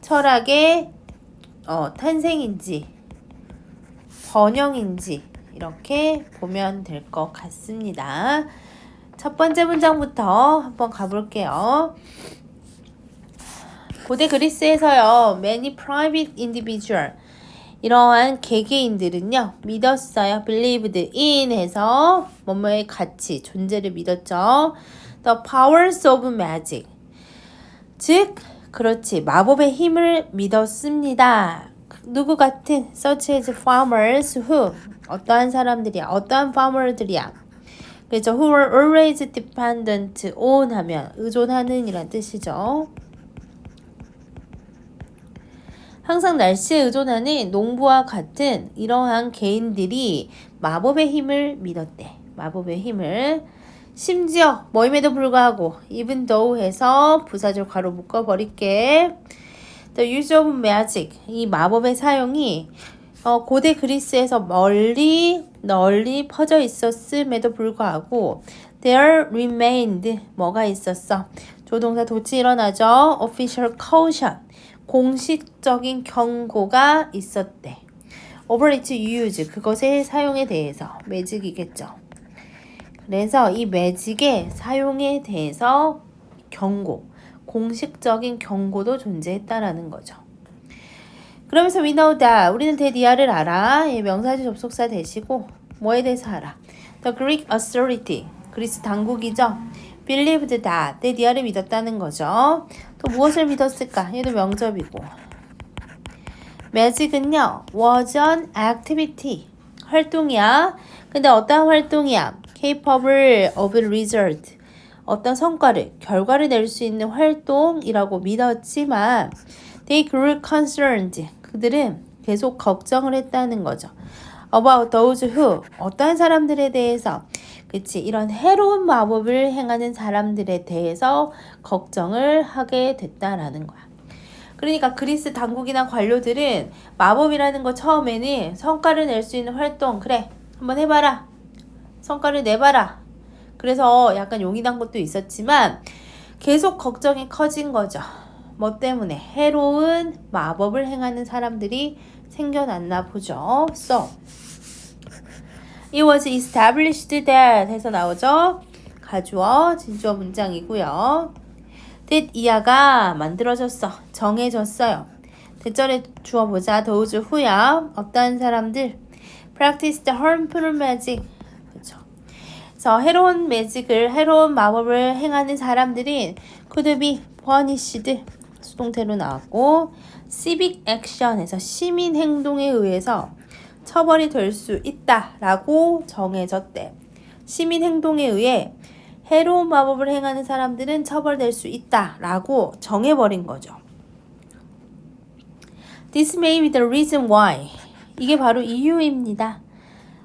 철학의 탄생인지 번영인지 이렇게 보면 될 것 같습니다. 첫 번째 문장부터 한번 가볼게요. 고대 그리스에서요. Many private individual 이러한 개개인들은요. 믿었어요. believed in 해서 뭐뭐의 가치, 존재를 믿었죠. The powers of magic 즉 그렇지 마법의 힘을 믿었습니다. 누구 같은 such as farmers who 어떠한 사람들이야. 어떠한 farmer들이야. 그래서 who were always dependent on 하면 의존하는 이란 뜻이죠. 항상 날씨에 의존하는 농부와 같은 이러한 개인들이 마법의 힘을 믿었대. 마법의 힘을. 심지어 뭐임에도 불구하고 even though 해서 부사절 괄호 묶어버릴게. The use of magic 이 마법의 사용이 고대 그리스에서 널리 퍼져 있었음에도 불구하고 there remained 뭐가 있었어? 조동사 도치 일어나죠. official caution 공식적인 경고가 있었대. over its use 그것의 사용에 대해서 매직이겠죠. 그래서 이 매직의 사용에 대해서 경고, 공식적인 경고도 존재했다라는 거죠. 그러면서 we know that 우리는 대디아를 알아. 명사지 접속사 대시고 뭐에 대해서 알아? The Greek authority 그리스 당국이죠. believed that 대디아를 믿었다는 거죠. 또 무엇을 믿었을까? 얘도 명접이고. magic은요. was an activity. 활동이야. 근데 어떤 활동이야? capable of result. 어떤 성과를, 결과를 낼 수 있는 활동이라고 믿었지만 they grew concerned. 그들은 계속 걱정을 했다는 거죠. about those who. 어떠한 사람들에 대해서 그치 이런 해로운 마법을 행하는 사람들에 대해서 걱정을 하게 됐다라는 거야. 그러니까 그리스 당국이나 관료들은 마법이라는 거 처음에는 성과를 낼 수 있는 활동 그래 한번 해봐라 성과를 내봐라 그래서 약간 용인한 것도 있었지만 계속 걱정이 커진 거죠. 뭐 때문에? 해로운 마법을 행하는 사람들이 생겨났나 보죠. So It was established that 해서 나오죠. 가주어, 진주어 문장이고요. that 이하가 만들어졌어. 정해졌어요. 대절에 주어보자. those who야. 어떠한 사람들. practiced harmful magic. 그렇죠. 그래서 해로운 마법을 행하는 사람들은 could be punished 수동태로 나왔고 civic action에서 시민 행동에 의해서 처벌이 될 수 있다라고 정해졌대. 시민 행동에 의해 해로운 마법을 행하는 사람들은 처벌될 수 있다라고 정해버린 거죠. This may be the reason why. 이게 바로 이유입니다.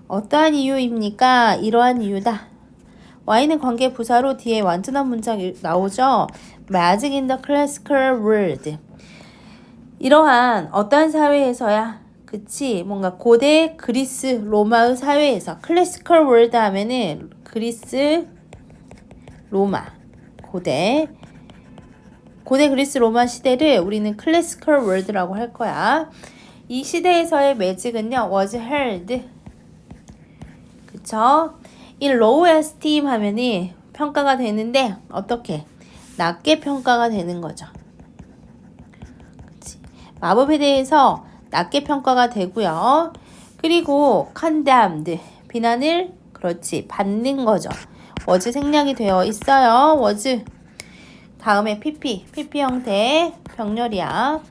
어떠한 이유입니까? 이러한 이유다. Y는 관계 부사로 뒤에 완전한 문장이 나오죠. Magic in the classical world. 이러한 어떠한 사회에서야 그치? 뭔가 고대 그리스 로마의 사회에서 클래시컬 월드 하면은 그리스 로마 고대 그리스 로마 시대를 우리는 클래시컬 월드라고 할 거야. 이 시대에서의 매직은요 was held 그쵸? 이 low esteem 하면은 평가가 되는데 어떻게? 낮게 평가가 되는 거죠. 그치? 마법에 대해서 낮게 평가가 되고요. 그리고 condemned 비난을 그렇지 받는 거죠. was 생략이 되어 있어요. was 다음에 PP 형태 병렬이야.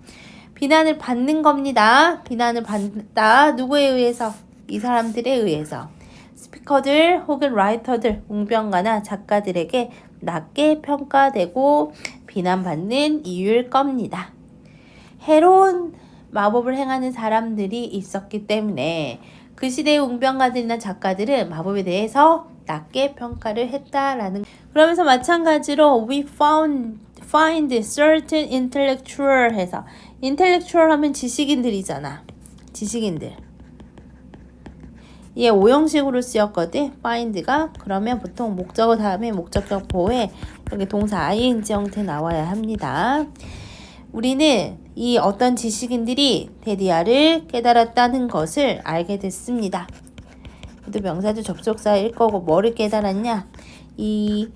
비난을 받는 겁니다. 비난을 받다 누구에 의해서? 이 사람들에 의해서. 스피커들 혹은 라이터들 웅변가나 작가들에게 낮게 평가되고 비난받는 이유일 겁니다. 해로운 마법을 행하는 사람들이 있었기 때문에 그 시대의 웅변가들이나 작가들은 마법에 대해서 낮게 평가를 했다라는. 그러면서 마찬가지로 we find certain intellectual 해서 intellectual 하면 지식인들이잖아. 지식인들. 얘 오형식으로 쓰였거든. find가. 그러면 보통 목적어 다음에 목적격 보호에 여기 동사 ing 형태 나와야 합니다. 우리는 이 어떤 지식인들이 데디아를 깨달았다는 것을 알게 됐습니다. 또 명사도 접속사일 거고 뭐를 깨달았냐? 이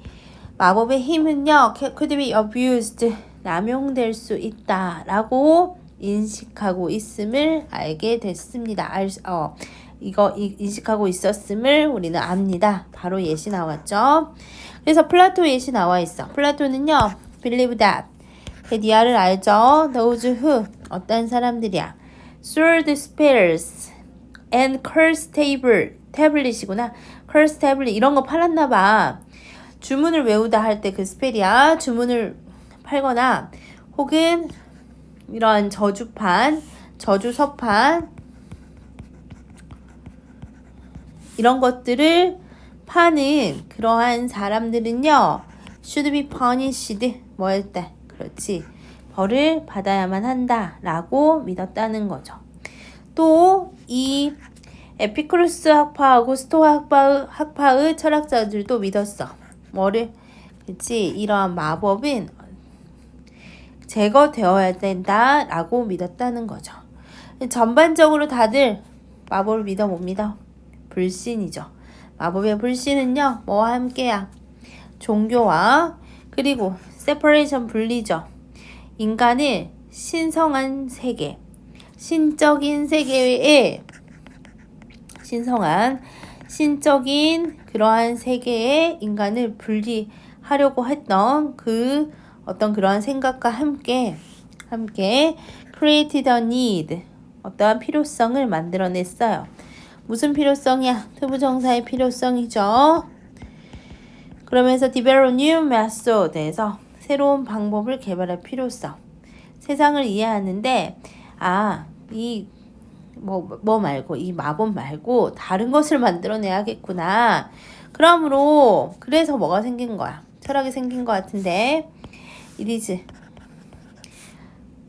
마법의 힘은요, could be abused, 남용될 수 있다라고 인식하고 있음을 알게 됐습니다. 인식하고 있었음을 우리는 압니다. 바로 예시 나왔죠. 그래서 플라토 예시 나와 있어. 플라토는요, believe that. 데디아를 알죠. Those who 어떤 사람들이야. sword spells and curse tablet이구나. curse tablet 이런 거 팔았나 봐. 주문을 외우다 할 때 그 스펠이야. 주문을 팔거나 혹은 이런 저주판, 저주서판 이런 것들을 파는 그러한 사람들은요. should be punished. 뭐 할 때? 그렇지. 벌을 받아야만 한다라고 믿었다는 거죠. 또 이 에피쿠루스 학파하고 스토아 학파의 철학자들도 믿었어. 뭐를? 그치? 이러한 마법은 제거되어야 된다라고 믿었다는 거죠. 전반적으로 다들 마법을 믿어 못 믿어? 불신이죠. 마법의 불신은요. 뭐와 함께야? 종교와 그리고 세퍼레이션 분리죠. 인간을 신성한 세계, 신적인 세계에 신적인 그러한 세계에 인간을 분리하려고 했던 그 어떤 그러한 생각과 함께 created a need, 어떠한 필요성을 만들어냈어요. 무슨 필요성이야? 투부정사의 필요성이죠. 그러면서 develop new method에서 새로운 방법을 개발할 필요성. 세상을 이해하는데 뭐 말고 이 마법 말고 다른 것을 만들어내야겠구나. 그래서 뭐가 생긴 거야? 철학이 생긴 것 같은데 it is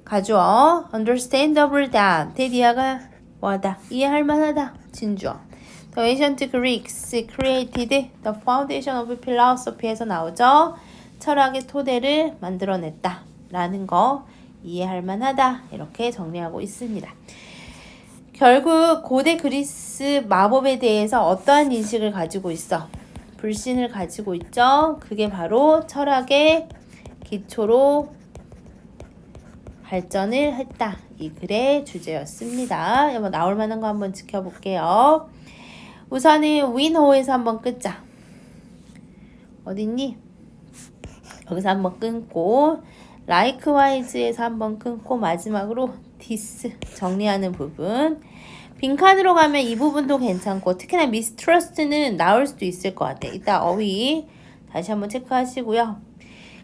가주어 understandable that 데디아가 뭐하다? 이해할 만하다. 진주어 The ancient Greeks created the foundation of philosophy에서 나오죠. 철학의 토대를 만들어냈다 라는 거 이해할 만하다 이렇게 정리하고 있습니다. 결국 고대 그리스 마법에 대해서 어떠한 인식을 가지고 있어? 불신을 가지고 있죠. 그게 바로 철학의 기초로 발전을 했다. 이 글의 주제였습니다. 한번 나올 만한 거 한번 지켜볼게요. 우선은 윈호에서 한번 끊자. 어딨니? 여기서 한번 끊고 likewise에서 한번 끊고 마지막으로 this 정리하는 부분. 빈칸으로 가면 이 부분도 괜찮고 특히나 mistrust는 나올 수도 있을 것 같아. 이따 어휘 다시 한번 체크하시고요.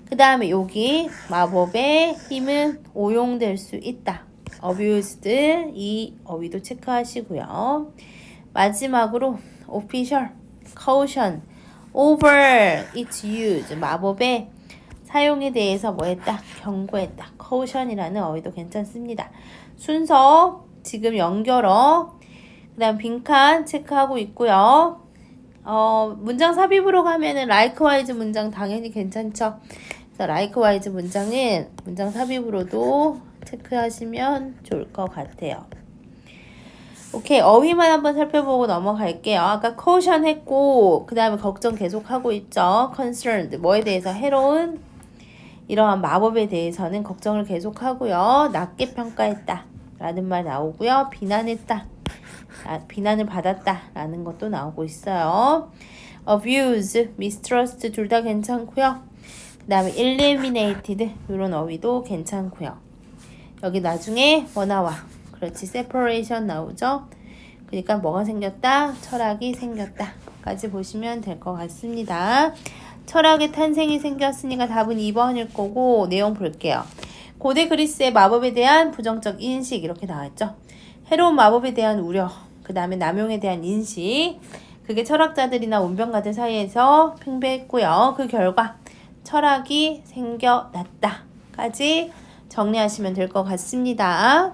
그 다음에 여기 마법의 힘은 오용될 수 있다. abused 이 어휘도 체크하시고요. 마지막으로 official, caution, over its use 마법의 사용에 대해서 뭐 했다? 경고했다. caution이라는 어휘도 괜찮습니다. 순서 지금 연결어 그 다음 빈칸 체크하고 있고요. 문장 삽입으로 가면은 likewise 문장 당연히 괜찮죠. 그래서 likewise 문장은 문장 삽입으로도 체크하시면 좋을 것 같아요. 오케이, 어휘만 한번 살펴보고 넘어갈게요. 아까 caution 했고 그 다음에 걱정 계속하고 있죠. concerned 뭐에 대해서 해로운 이러한 마법에 대해서는 걱정을 계속하고요. 낮게 평가했다 라는 말 나오고요. 비난했다, 비난을 받았다 라는 것도 나오고 있어요. abuse, mistrust 둘 다 괜찮고요. 그 다음에 eliminated 이런 어휘도 괜찮고요. 여기 나중에 뭐 나와? 그렇지, separation 나오죠. 그러니까 뭐가 생겼다? 철학이 생겼다 까지 보시면 될 것 같습니다. 철학의 탄생이 생겼으니까 답은 2번일 거고 내용 볼게요. 고대 그리스의 마법에 대한 부정적 인식 이렇게 나왔죠. 해로운 마법에 대한 우려, 그 다음에 남용에 대한 인식, 그게 철학자들이나 운명가들 사이에서 팽배했고요. 그 결과 철학이 생겨났다 까지 정리하시면 될 것 같습니다.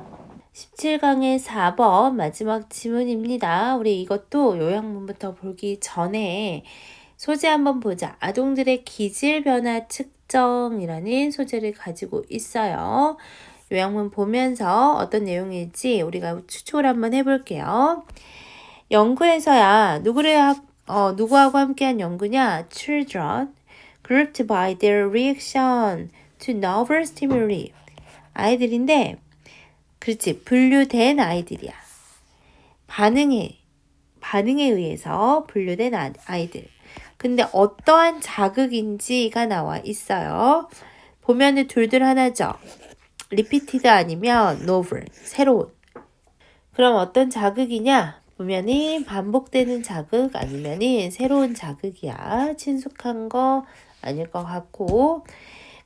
17강의 4번 마지막 지문입니다. 우리 이것도 요약문부터 보기 전에 소재 한번 보자. 아동들의 기질 변화 측정이라는 소재를 가지고 있어요. 요약문 보면서 어떤 내용일지 우리가 추측을 한번 해볼게요. 연구에서야 누구하고 함께한 연구냐? Children grouped by their reaction to novel stimuli. 아이들인데, 그렇지, 분류된 아이들이야. 반응에 의해서 분류된 아이들. 근데 어떠한 자극인지가 나와 있어요. 보면은 둘 하나죠. repeated 아니면 novel, 새로운. 그럼 어떤 자극이냐? 보면은 반복되는 자극 아니면은 새로운 자극이야. 친숙한 거 아닐 것 같고.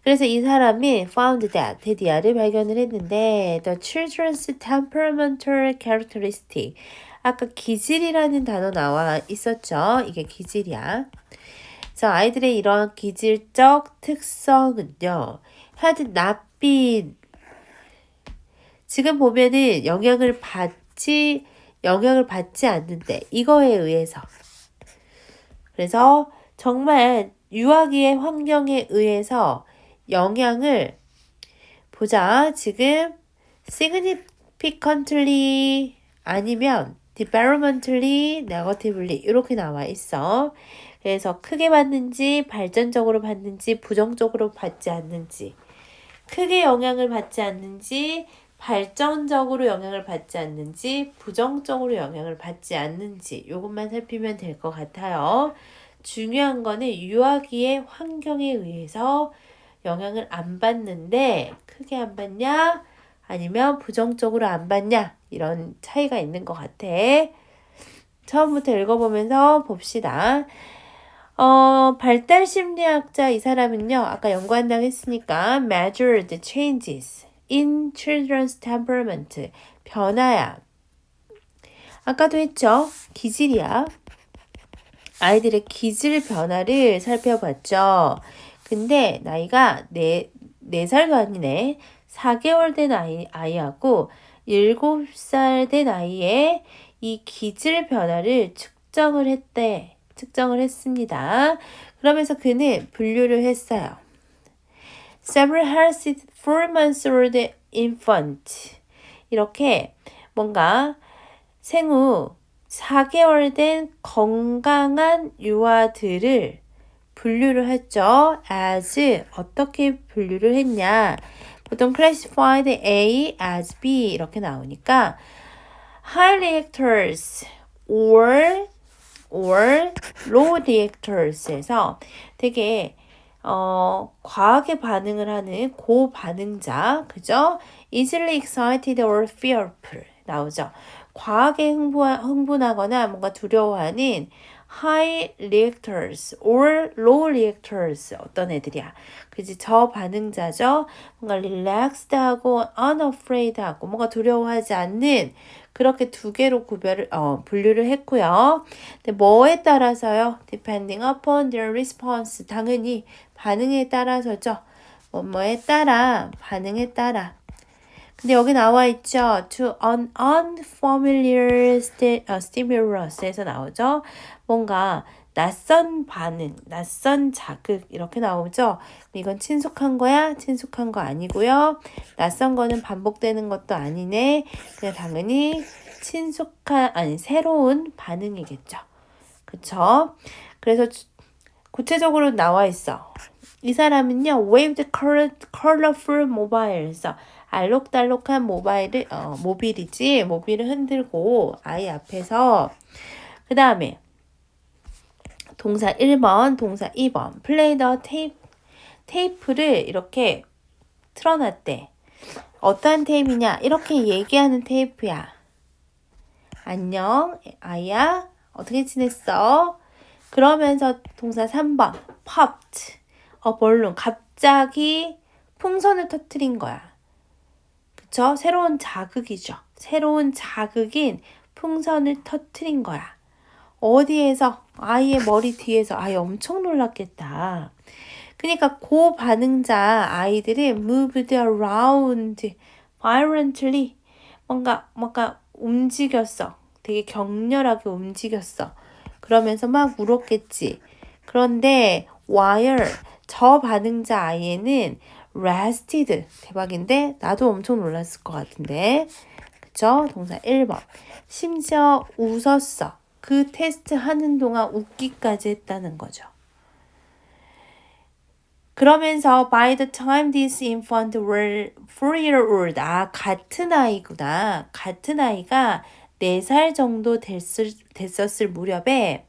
그래서 이 사람이 found that 드디어를 발견을 했는데 the children's temperamental characteristic 아까 기질이라는 단어 나와 있었죠. 이게 기질이야. 그래서 아이들의 이러한 기질적 특성은요. had not been 지금 보면은 영향을 받지 않는데 이거에 의해서 그래서 정말 유아기의 환경에 의해서 영향을 보자. 지금 significantly 아니면 developmentally, negatively 이렇게 나와 있어. 그래서 크게 받는지 발전적으로 받는지 부정적으로 받지 않는지 크게 영향을 받지 않는지 발전적으로 영향을 받지 않는지 부정적으로 영향을 받지 않는지 이것만 살피면 될 것 같아요. 중요한 거는 유아기의 환경에 의해서 영향을 안 받는데 크게 안 받냐 아니면 부정적으로 안 받냐 이런 차이가 있는 것 같아. 처음부터 읽어보면서 봅시다. 발달 심리학자 이 사람은요. 아까 연구한다고 했으니까 measured changes in children's temperament 변화야. 아까도 했죠. 기질이야. 아이들의 기질 변화를 살펴봤죠. 근데 나이가 4살도 아니네. 4개월 된 아이하고 7살 된 아이의 이 기질 변화를 측정을 했습니다. 그러면서 그는 분류를 했어요. Several healthy 4months old infant 이렇게 뭔가 생후 4개월 된 건강한 유아들을 분류를 했죠. as 어떻게 분류를 했냐. 보통 classified A as B 이렇게 나오니까 high reactors or or low reactors에서 되게 과하게 반응을 하는 고반응자, 그죠? easily excited or fearful 나오죠. 과하게 흥분하거나 뭔가 두려워하는 high reactors or low reactors 어떤 애들이야? 그지? 저반응자죠. 뭔가 relaxed하고 unafraid하고 뭔가 두려워하지 않는 그렇게 두 개로 분류를 했고요. 근데 뭐에 따라서요? Depending upon their response. 당연히 반응에 따라서죠. 뭐에 따라, 반응에 따라. 근데 여기 나와 있죠. To an unfamiliar stimulus에서 나오죠. 뭔가 낯선 반응, 낯선 자극 이렇게 나오죠. 이건 친숙한 거야? 친숙한 거 아니고요. 낯선 거는 반복되는 것도 아니네. 그냥 당연히 새로운 반응이겠죠. 그쵸? 그래서 구체적으로 나와 있어. 이 사람은요, waved colorful mobiles. 알록달록한 모빌을 흔들고 아이 앞에서 그 다음에 동사 1번, 동사 2번 play the 테이프를 이렇게 틀어놨대. 어떠한 테이프냐? 이렇게 얘기하는 테이프야. 안녕, 아이야. 어떻게 지냈어? 그러면서 동사 3번 popped balloon. 갑자기 풍선을 터뜨린 거야. 그쵸? 새로운 자극이죠. 새로운 자극인 풍선을 터뜨린 거야. 어디에서? 아이의 머리 뒤에서. 아이 엄청 놀랐겠다. 그러니까 고반응자 아이들은 moved around violently. 뭔가 움직였어. 되게 격렬하게 움직였어. 그러면서 막 울었겠지. 그런데 while 저반응자 아이에는 rested. 대박인데 나도 엄청 놀랐을 것 같은데. 그쵸? 동사 1번. 심지어 웃었어. 그 테스트 하는 동안 웃기까지 했다는 거죠. 그러면서 by the time these infants were 4-year-old. 같은 아이구나. 같은 아이가 4살 정도 됐었을 무렵에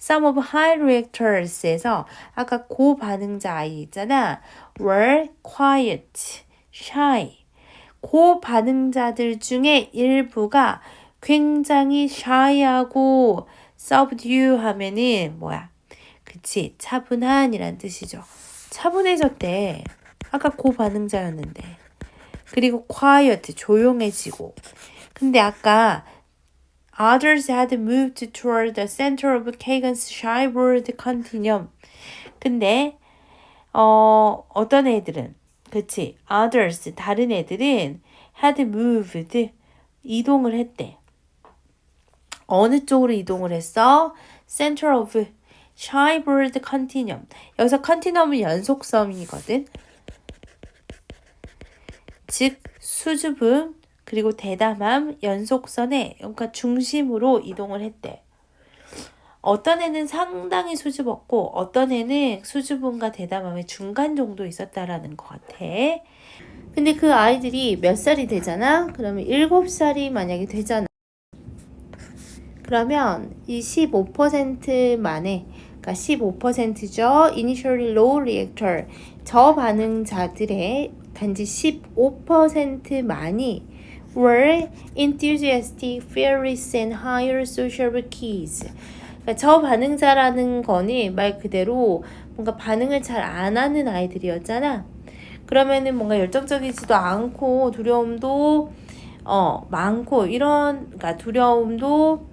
some of high reactors에서 아까 고반응자 아이 있잖아. were quiet, shy. 고반응자들 중에 일부가 굉장히 shy하고 subdue 하면은 뭐야? 그치, 차분한이란 뜻이죠. 차분해졌대. 아까 고반응자였는데. 그리고 quiet, 조용해지고. 근데 아까 others had moved toward the center of Kagan's shyboard continuum. 근데 어떤 애들은 그치 others 다른 애들은 had moved 이동을 했대. 어느 쪽으로 이동을 했어? center of shyboard continuum. 여기서 continuum은 연속성이거든. 즉 수줍음 그리고 대담함 연속선에 그러니까 중심으로 이동을 했대. 어떤 애는 상당히 수줍었고 어떤 애는 수줍음과 대담함의 중간 정도 있었다라는 것 같아. 근데 그 아이들이 몇 살이 되잖아? 그러면 7살이 만약에 되잖아. 그러면 이 15% 만에 그러니까 15%죠. Initially low reactor 저반응자들의 단지 15%만이 were enthusiastic, fearless, and higher social keys. 그러니까 저반응자라는 거는 말 그대로 뭔가 반응을 잘 안 하는 아이들이었잖아. 그러면은 뭔가 열정적이지도 않고 두려움도 많고 그러니까 두려움도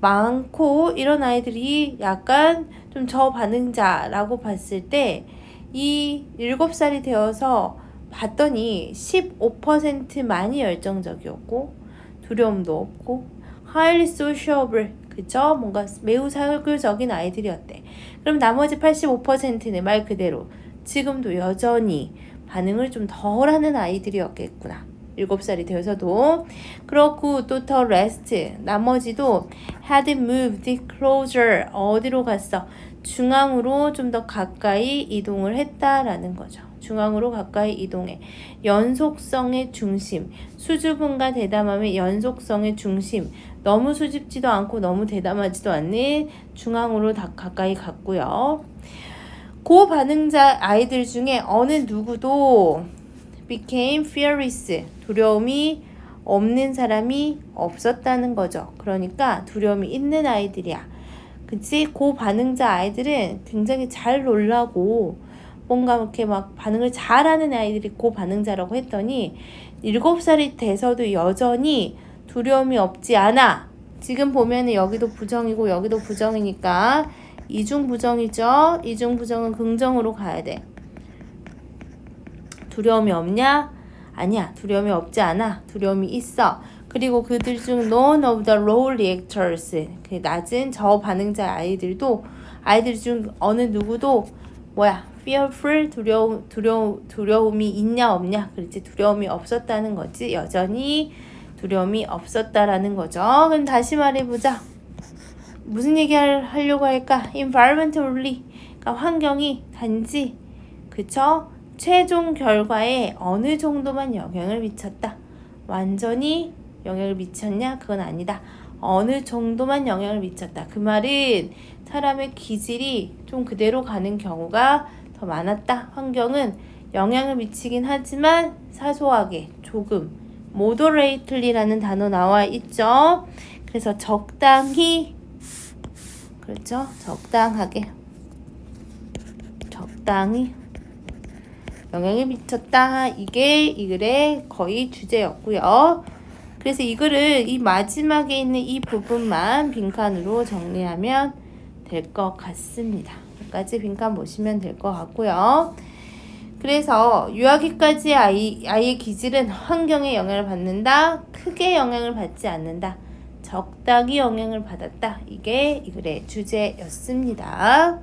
많고 이런 아이들이 약간 좀 저반응자라고 봤을 때 이 7살이 되어서 봤더니 15%만이 열정적이었고 두려움도 없고 highly sociable 그죠? 뭔가 매우 사교적인 아이들이었대. 그럼 나머지 85%는 말 그대로 지금도 여전히 반응을 좀 덜 하는 아이들이었겠구나. 7살이 되어서도. 그렇고 또 더 rest 나머지도 had moved closer 어디로 갔어? 중앙으로 좀 더 가까이 이동을 했다라는 거죠. 중앙으로 가까이 이동해. 연속성의 중심. 수줍음과 대담함의 연속성의 중심. 너무 수줍지도 않고 너무 대담하지도 않는 중앙으로 다 가까이 갔고요. 고반응자 아이들 중에 어느 누구도 became fearless. 두려움이 없는 사람이 없었다는 거죠. 그러니까 두려움이 있는 아이들이야. 그치? 고반응자 아이들은 굉장히 잘 놀라고 뭔가 이렇게 막 반응을 잘하는 아이들이 고반응자라고 했더니 7살이 돼서도 여전히 두려움이 없지 않아. 지금 보면은 여기도 부정이고 여기도 부정이니까 이중부정이죠. 이중부정은 긍정으로 가야 돼. 두려움이 없냐? 아니야. 두려움이 없지 않아. 두려움이 있어. 그리고 그들 중 none of the low reactors, 그 낮은 저반응자 아이들 중 어느 누구도 fearful, 두려움이 있냐 없냐. 그렇지. 두려움이 없었다는 거지. 여전히 두려움이 없었다라는 거죠. 그럼 다시 말해보자. 무슨 얘기 하려고 할까? environmentally, 그러니까 환경이 단지 그쵸? 최종 결과에 어느 정도만 영향을 미쳤다. 완전히 영향을 미쳤냐? 그건 아니다. 어느 정도만 영향을 미쳤다. 그 말은 사람의 기질이 좀 그대로 가는 경우가 더 많았다. 환경은 영향을 미치긴 하지만 사소하게 조금 moderately라는 단어 나와 있죠. 그래서 적당히, 그렇죠? 적당히 영향을 미쳤다. 이게 이 글의 거의 주제였고요. 그래서 이 글을 이 마지막에 있는 이 부분만 빈칸으로 정리하면 될 것 같습니다. 여기까지 빈칸 보시면 될 것 같고요. 그래서 유아기까지 아이의 기질은 환경에 영향을 받는다. 크게 영향을 받지 않는다. 적당히 영향을 받았다. 이게 이 글의 주제였습니다.